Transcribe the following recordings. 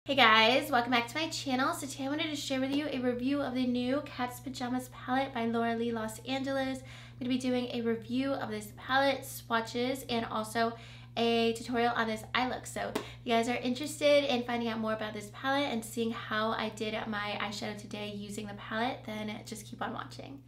Hey guys, welcome back to my channel. So today I wanted to share with you a review of the new Cat's Pajamas palette by Laura Lee Los Angeles. I'm going to be doing a review of this palette, swatches, and also a tutorial on this eye look. So if you guys are interested in finding out more about this palette and seeing how I did my eyeshadow today using the palette, then just keep on watching.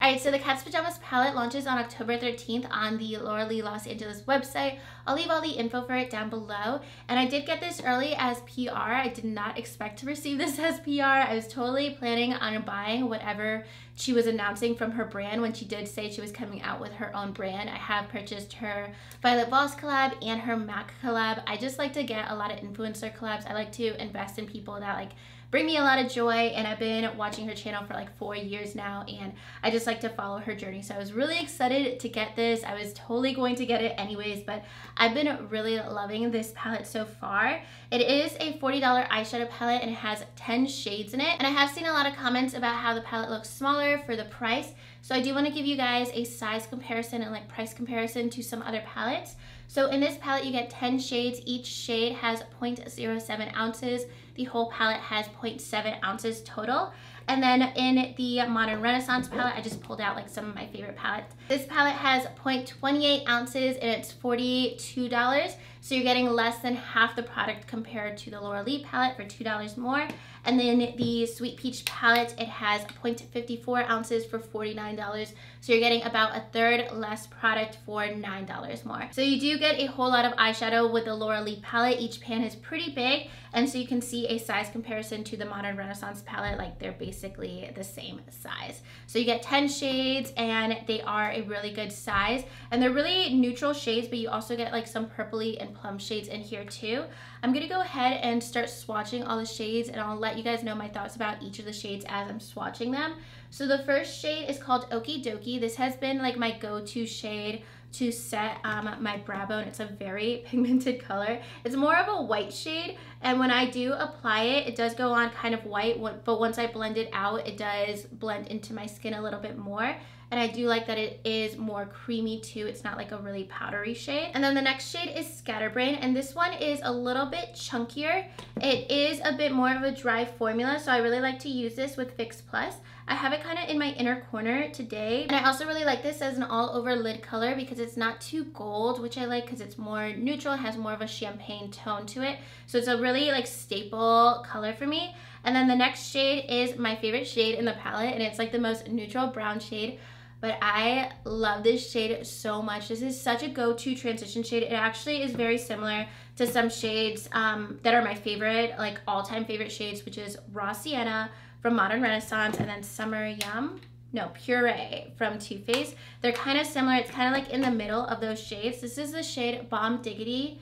Alright, so the Cat's Pajamas palette launches on October 13th on the Laura Lee Los Angeles website. I'll leave all the info for it down below. And I did get this early as PR. I did not expect to receive this as PR. I was totally planning on buying whatever she was announcing from her brand when she did say she was coming out with her own brand. I have purchased her Violet Voss collab and her MAC collab. I just like to get a lot of influencer collabs. I like to invest in people that bring me a lot of joy, and I've been watching her channel for 4 years now, and I just like to follow her journey. So I was really excited to get this. I was totally going to get it anyways, but I've been really loving this palette so far. It is a $40 eyeshadow palette and it has 10 shades in it, and I have seen a lot of comments about how the palette looks smaller for the price. So I do want to give you guys a size comparison and price comparison to some other palettes. So in this palette you get 10 shades. Each shade has 0.07 ounces. The whole palette has 0.7 ounces total. And then in the Modern Renaissance palette, I just pulled out some of my favorite palettes. This palette has 0.28 ounces and it's $42. So you're getting less than half the product compared to the Laura Lee palette for $2 more. And then the Sweet Peach palette, it has 0.54 ounces for $49. So you're getting about a third less product for $9 more. So you do get a whole lot of eyeshadow with the Laura Lee palette. Each pan is pretty big, and so you can see a size comparison to the Modern Renaissance palette. They're basically the same size. So you get 10 shades and they are a really good size, and they're really neutral shades, but you also get some purpley and plum shades in here too. I'm gonna go ahead and start swatching all the shades, and I'll let you guys know my thoughts about each of the shades as I'm swatching them. So the first shade is called Okie Dokie. This has been my go-to shade to set my brow bone. It's a very pigmented color. It's more of a white shade, and when I do apply it, it does go on kind of white, but once I blend it out, it does blend into my skin a little bit more. And I do like that it is more creamy too. It's not a really powdery shade. And then the next shade is Scatterbrain, and this one is a little bit chunkier. It is a bit more of a dry formula, so I really like to use this with Fix Plus. I have it kind of in my inner corner today. And I also really like this as an all over lid color because it's not too gold, which I like because it's more neutral, has more of a champagne tone to it. So it's a really staple color for me. And then the next shade is my favorite shade in the palette, and it's the most neutral brown shade. But I love this shade so much. This is such a go-to transition shade. It actually is very similar to some shades that are my favorite, all-time favorite shades, which is Raw Sienna from Modern Renaissance, and then Summer Yum, no, Puree from Too Faced. They're kind of similar. It's kind of in the middle of those shades. This is the shade Bomb Diggity.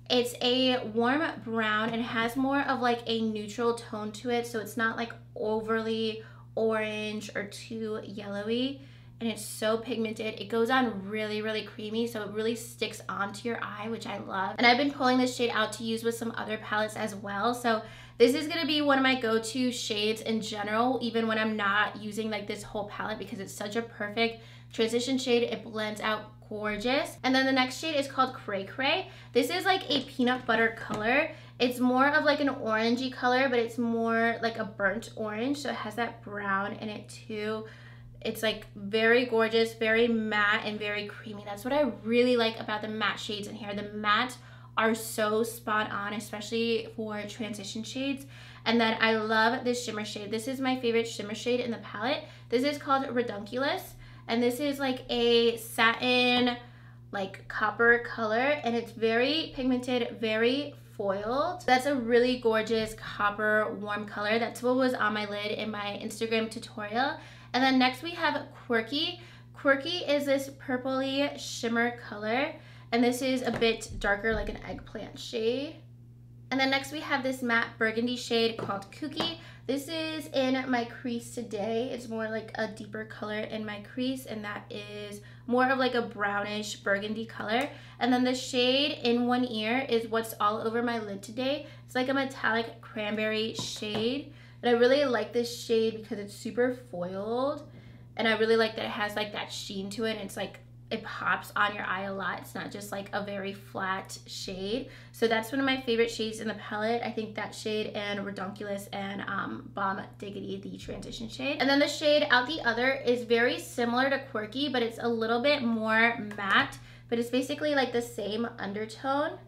It's a warm brown and has more of a neutral tone to it, so it's not overly orange or too yellowy. And it's so pigmented. It goes on really, really creamy, so it really sticks onto your eye, which I love. And I've been pulling this shade out to use with some other palettes as well. So this is gonna be one of my go-to shades in general, even when I'm not using this whole palette, because it's such a perfect transition shade. It blends out gorgeous. And then the next shade is called Cray Cray. This is a peanut butter color. It's more of an orangey color, but it's more a burnt orange, so it has that brown in it too. It's very gorgeous, very matte, and very creamy. That's what I really like about the matte shades in here. The matte are so spot on, especially for transition shades. And then I love this shimmer shade. This is my favorite shimmer shade in the palette. This is called Redunculus, and this is a satin copper color, and it's very pigmented, very foiled. That's a really gorgeous copper warm color. That's what was on my lid in my Instagram tutorial. And then next we have Quirky. Quirky is this purpley shimmer color, and this is a bit darker, an eggplant shade. And then next we have this matte burgundy shade called Kooky. This is in my crease today. It's more a deeper color in my crease, and that is more of a brownish burgundy color. And then the shade in one ear is what's all over my lid today. It's a metallic cranberry shade. And I really like this shade because it's super foiled, and I really like that it has that sheen to it, and it's it pops on your eye a lot. It's not just like a very flat shade. So that's one of my favorite shades in the palette. I think that shade and Redonkulous and Bomb Diggity, the transition shade. And then the shade Out the Other is very similar to Quirky, but it's a little bit more matte, but it's basically like the same undertone.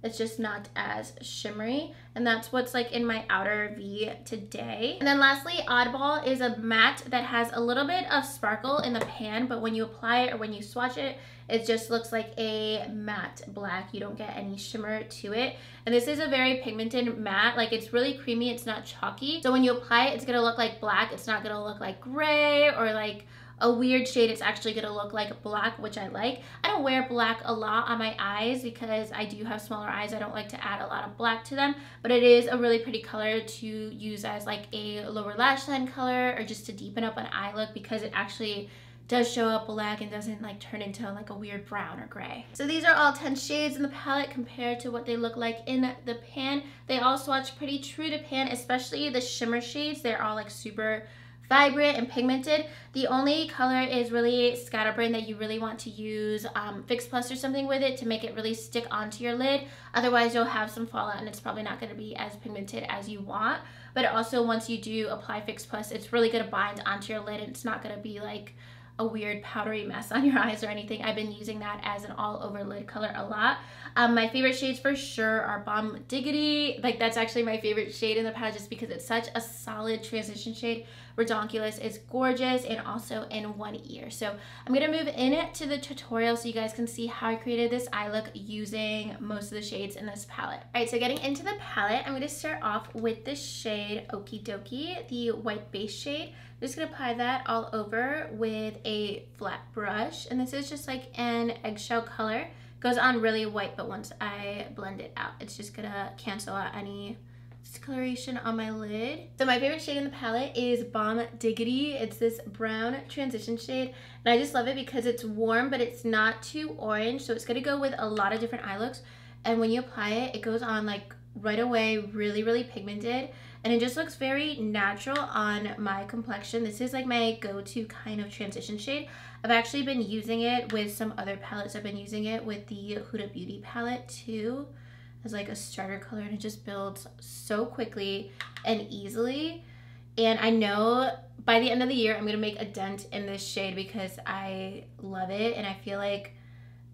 It's just not as shimmery, and that's what's like in my outer V today. And then lastly, Oddball is a matte that has a little bit of sparkle in the pan, but when you apply it or when you swatch it, it just looks like a matte black. You don't get any shimmer to it. And this is a very pigmented matte. Like, it's really creamy, it's not chalky. So when you apply it, it's gonna look like black. It's not gonna look like gray or like a weird shade. It's actually gonna look like black, which I like. I don't wear black a lot on my eyes because I do have smaller eyes. I don't like to add a lot of black to them, but it is a really pretty color to use as like a lower lash line color or just to deepen up an eye look, because it actually does show up black and doesn't like turn into like a weird brown or gray. So these are all 10 shades in the palette compared to what they look like in the pan. They all swatch pretty true to pan, especially the shimmer shades. They're all like super vibrant and pigmented. The only color is really Scatterbrain that you really want to use Fix Plus or something with it to make it really stick onto your lid. Otherwise you'll have some fallout and it's probably not going to be as pigmented as you want. But also once you do apply Fix Plus, it's really going to bind onto your lid and it's not going to be like a weird powdery mess on your eyes or anything. I've been using that as an all over lid color a lot. My favorite shades for sure are Bomb Diggity. Like, that's actually my favorite shade in the palette just because it's such a solid transition shade. Redonkulous is gorgeous and also in one ear. So I'm gonna move into the tutorial so you guys can see how I created this eye look using most of the shades in this palette. All right, so getting into the palette, I'm gonna start off with the shade Okie Dokie, the white base shade. I'm just gonna apply that all over with a flat brush, and this is just like an eggshell color. Goes on really white, but once I blend it out, it's just gonna cancel out any discoloration on my lid. So my favorite shade in the palette is Bomb Diggity. It's this brown transition shade, and I just love it because it's warm, but it's not too orange, so it's gonna go with a lot of different eye looks. And when you apply it, it goes on like right away, really pigmented, and it just looks very natural on my complexion. This is like my go-to kind of transition shade. I've actually been using it with some other palettes. I've been using it with the Huda Beauty palette too, as like a starter color, and it just builds so quickly and easily. And I know by the end of the year I'm gonna make a dent in this shade because I love it, and I feel like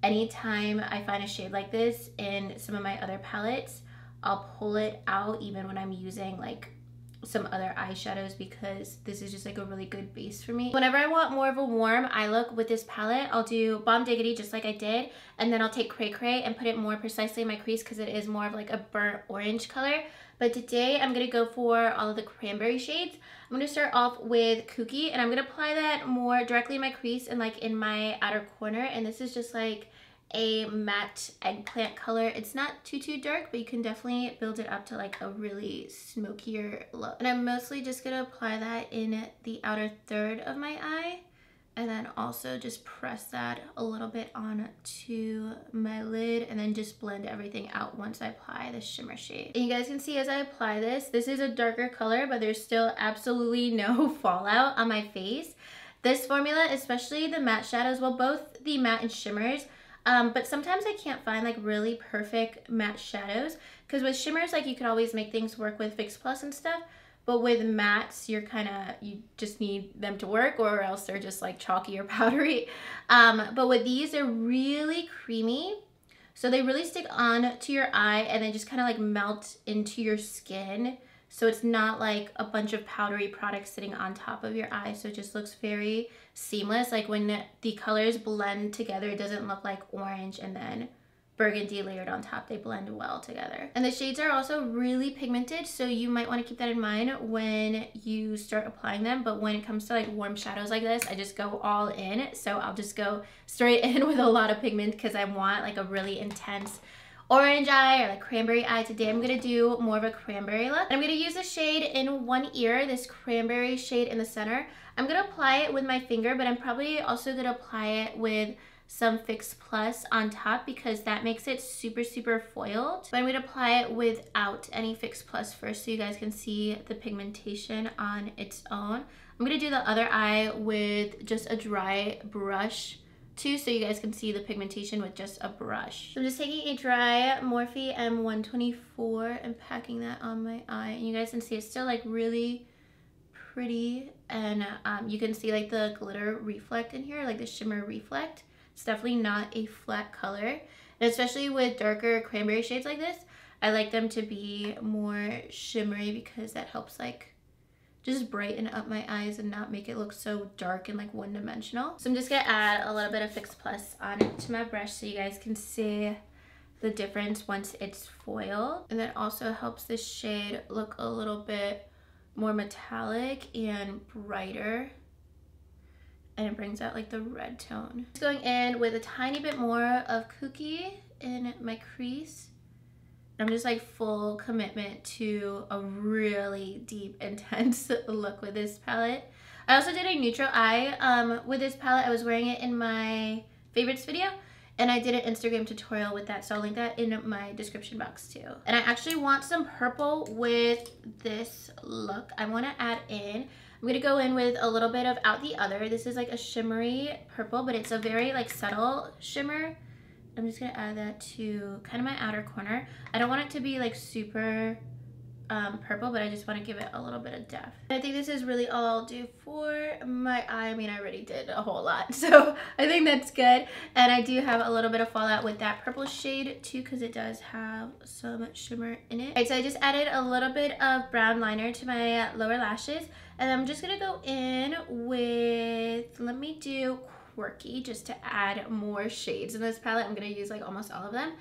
anytime I find a shade like this in some of my other palettes, I'll pull it out even when I'm using like some other eyeshadows, because this is just like a really good base for me. Whenever I want more of a warm eye look with this palette, I'll do Bomb Diggity just like I did, and then I'll take Cray Cray and put it more precisely in my crease because it is more of like a burnt orange color. But today I'm gonna go for all of the cranberry shades. I'm gonna start off with Kooky, and I'm gonna apply that more directly in my crease and like in my outer corner. And this is just like a matte eggplant color. It's not too dark, but you can definitely build it up to like a really smokier look. And I'm mostly just gonna apply that in the outer third of my eye, and then also just press that a little bit onto my lid, and then just blend everything out once I apply the shimmer shade. And you guys can see as I apply this is a darker color, but there's still absolutely no fallout on my face. This formula, especially the matte shadows, well, both the matte and shimmers, but sometimes I can't find like really perfect matte shadows, because with shimmers, like, you could always make things work with Fix Plus and stuff, but with mattes, you just need them to work, or else they're just like chalky or powdery. But with these, they're really creamy, so they really stick on to your eye and then just kind of like melt into your skin. So it's not like a bunch of powdery products sitting on top of your eye. So it just looks very seamless. Like when the colors blend together, it doesn't look like orange and then burgundy layered on top. They blend well together. And the shades are also really pigmented, so you might want to keep that in mind when you start applying them. But when it comes to like warm shadows like this, I just go all in. So I'll just go straight in with a lot of pigment because I want like a really intense orange eye or like cranberry eye. Today I'm gonna do more of a cranberry look. And I'm gonna use a shade in one ear, this cranberry shade in the center. I'm gonna apply it with my finger, but I'm probably also gonna apply it with some Fix Plus on top because that makes it super foiled. But I'm gonna apply it without any Fix Plus first so you guys can see the pigmentation on its own. I'm gonna do the other eye with just a dry brush too, so you guys can see the pigmentation with just a brush. So I'm just taking a dry Morphe M124 and packing that on my eye. And you guys can see it's still like really pretty, and you can see like the glitter reflect in here, like the shimmer reflect. It's definitely not a flat color, and especially with darker cranberry shades like this, I like them to be more shimmery because that helps like just brighten up my eyes and not make it look so dark and like one-dimensional. So I'm just gonna add a little bit of Fix Plus onto my brush so you guys can see the difference once it's foiled. And that also helps this shade look a little bit more metallic and brighter, and it brings out like the red tone. Just going in with a tiny bit more of Kooky in my crease. I'm just like full commitment to a really deep, intense look with this palette. I also did a neutral eye with this palette. I was wearing it in my favorites video, and I did an Instagram tutorial with that, so I'll link that in my description box too. And I actually want some purple with this look. I want to add in, I'm gonna go in with a little bit of Out the Other. This is like a shimmery purple, but it's a very like subtle shimmer. I'm just gonna add that to kind of my outer corner. I don't want it to be like super purple, but I just want to give it a little bit of depth. And I think this is really all I'll do for my eye. I mean, I already did a whole lot, so I think that's good. And I do have a little bit of fallout with that purple shade too, because it does have some shimmer in it. All right, so I just added a little bit of brown liner to my lower lashes, and I'm just gonna go in with, let me do Quirky, just to add more shades in this palette. I'm gonna use like almost all of them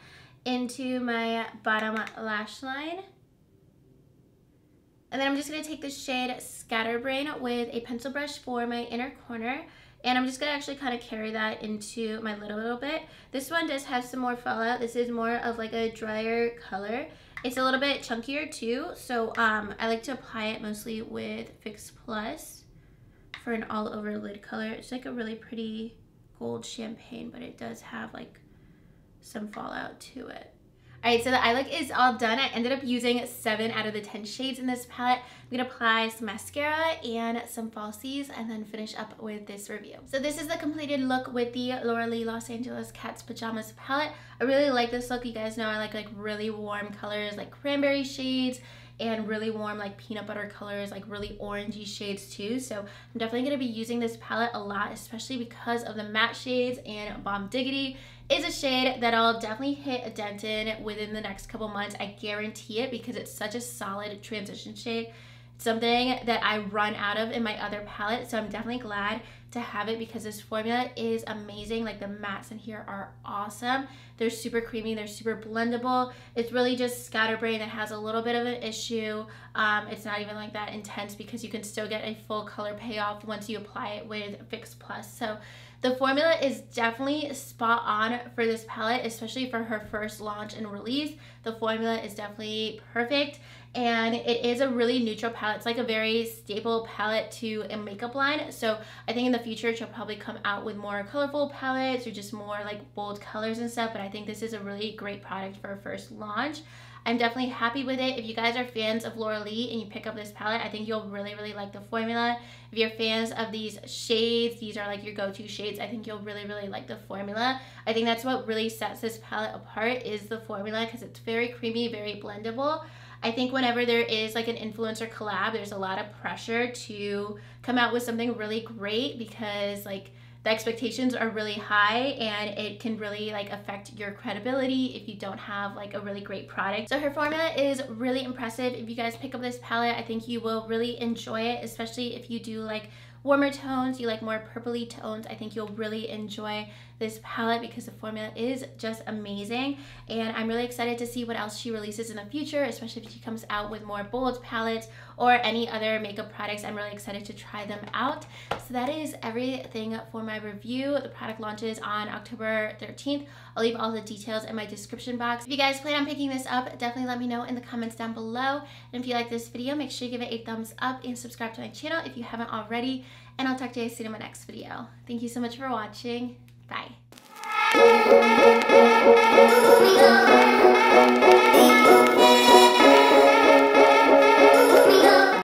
into my bottom lash line. And then I'm just going to take the shade Scatterbrain with a pencil brush for my inner corner. And I'm just going to actually kind of carry that into my lid a little bit. This one does have some more fallout. This is more of like a drier color. It's a little bit chunkier too. So I like to apply it mostly with Fix Plus for an all over lid color. It's like a really pretty gold champagne, but it does have like some fallout to it. Alright, so the eye look is all done. I ended up using 7 out of the 10 shades in this palette. I'm going to apply some mascara and some falsies and then finish up with this review. So this is the completed look with the Laura Lee Los Angeles Cats Pajamas palette. I really like this look. You guys know I like really warm colors like cranberry shades and really warm like peanut butter colors, like really orangey shades too. So I'm definitely going to be using this palette a lot, especially because of the matte shades, and Bomb Diggity is a shade that I'll definitely hit a dent in within the next couple months. I guarantee it, because it's such a solid transition shade. It's something that I run out of in my other palette, so I'm definitely glad to have it because this formula is amazing. Like the mattes in here are awesome. They're super creamy, they're super blendable. It's really just Scatterbrain that has a little bit of an issue. It's not even like that intense because you can still get a full color payoff once you apply it with Fix Plus. So the formula is definitely spot on for this palette, especially for her first launch and release. The formula is definitely perfect, and it is a really neutral palette. It's like a very staple palette to a makeup line. So I think in the future she'll probably come out with more colorful palettes or just more like bold colors and stuff, but I think this is a really great product for a first launch. I'm definitely happy with it. If you guys are fans of Laura Lee and you pick up this palette, I think you'll really, really like the formula. If you're fans of these shades, these are like your go-to shades, I think you'll really, really like the formula. I think that's what really sets this palette apart, is the formula, because it's very creamy, very blendable. I think whenever there is like an influencer collab, there's a lot of pressure to come out with something really great, because like the expectations are really high and it can really like affect your credibility if you don't have like a really great product. So her formula is really impressive. If you guys pick up this palette, I think you will really enjoy it, especially if you do like warmer tones, you like more purpley tones. I think you'll really enjoy this palette because the formula is just amazing, and I'm really excited to see what else she releases in the future, especially if she comes out with more bold palettes or any other makeup products. I'm really excited to try them out. So that is everything for my review. The product launches on October 13th. I'll leave all the details in my description box. If you guys plan on picking this up, definitely let me know in the comments down below. And if you like this video, make sure you give it a thumbs up and subscribe to my channel if you haven't already. And I'll talk to you guys soon in my next video. Thank you so much for watching. Bye.